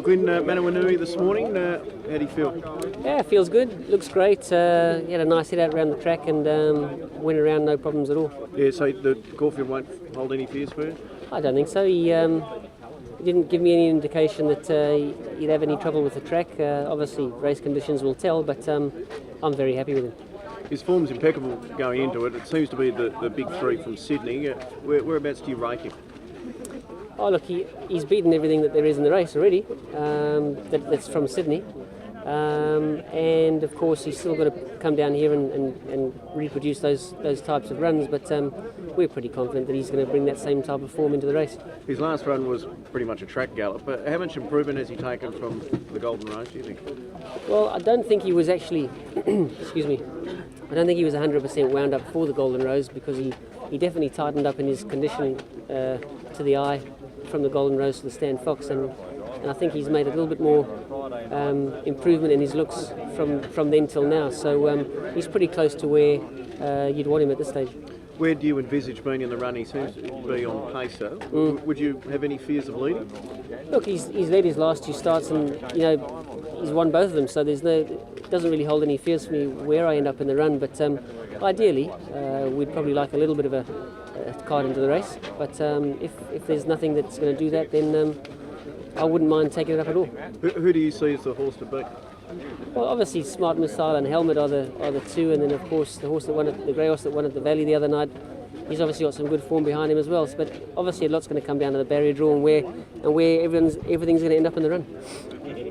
Glyn, Manawanui this morning, how do you feel? Yeah, it feels good. Looks great. He had a nice hit out around the track and went around no problems at all. Yeah, so the Caulfield won't hold any fears for you? I don't think so. He didn't give me any indication that he'd have any trouble with the track. Obviously, race conditions will tell, but I'm very happy with him. His form's impeccable going into it. It seems to be the big three from Sydney. Whereabouts do you rate him? Oh look, he's beaten everything that there is in the race already. That's from Sydney, and of course he's still got to come down here and reproduce those types of runs. But we're pretty confident that he's going to bring that same type of form into the race. His last run was pretty much a track gallop. But how much improvement has he taken from the Golden Rose, do you think? Well, I don't think he was actually, excuse me, I don't think he was 100% wound up for the Golden Rose, because he definitely tightened up in his conditioning to the eye from the Golden Rose to the Stan Fox, and I think he's made a little bit more improvement in his looks from then till now. So he's pretty close to where you'd want him at this stage. Where do you envisage being in the run? He seems to be on pace, though. Would you have any fears of leading? Look, he's led his last two starts, and he's won both of them. So it doesn't really hold any fears for me where I end up in the run. But ideally, we'd probably like a little bit of a card into the race. But if there's nothing that's going to do that, then I wouldn't mind taking it up at all. Who do you see as the horse to beat? Well, obviously Smart Missile and Helmet are the two, and then of course the grey horse that won at the Valley the other night. He's obviously got some good form behind him as well. But obviously a lot's going to come down to the barrier draw and where everything's going to end up in the run.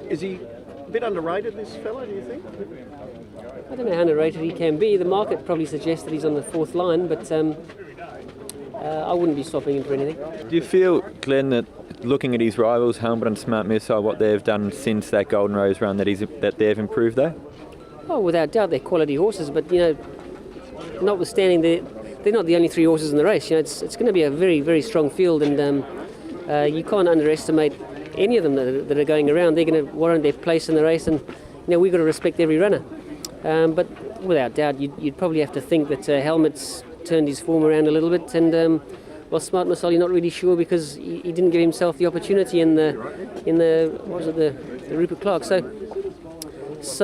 Is he a bit underrated, this fella, do you think? I don't know how underrated he can be. The market probably suggests that he's on the fourth line, but I wouldn't be swapping him for anything. Do you feel, Glenn, that looking at his rivals, Helmet and Smart Missile, what they've done since that Golden Rose run, that they've improved though? Oh, without doubt, they're quality horses, but notwithstanding, they're not the only three horses in the race. It's going to be a very, very strong field, and you can't underestimate any of them that are going around. They're going to warrant their place in the race, and we've got to respect every runner. But without doubt, you'd probably have to think that Helmet's turned his form around a little bit, and well, Smart Missile, you're not really sure, because he didn't give himself the opportunity in the Rupert Clark. So it's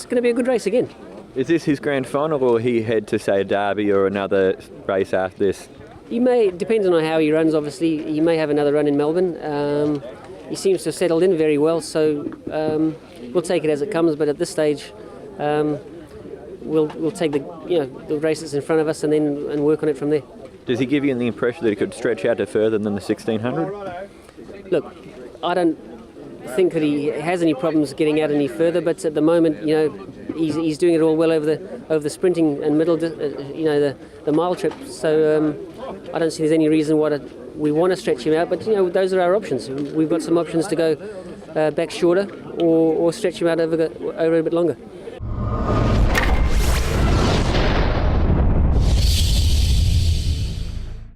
going to be a good race again. Is this his grand final, or he head to say a Derby or another race after this? He may, depends on how he runs. Obviously, he may have another run in Melbourne. He seems to have settled in very well, so we'll take it as it comes. But at this stage, we'll take the race that's in front of us and work on it from there. Does he give you the impression that he could stretch out to further than the 1600? Look, I don't think that he has any problems getting out any further, but at the moment, he's doing it all well over the sprinting and middle, the mile trip. So I don't see there's any reason why we want to stretch him out. But those are our options. We've got some options to go back shorter or stretch him out over a bit longer.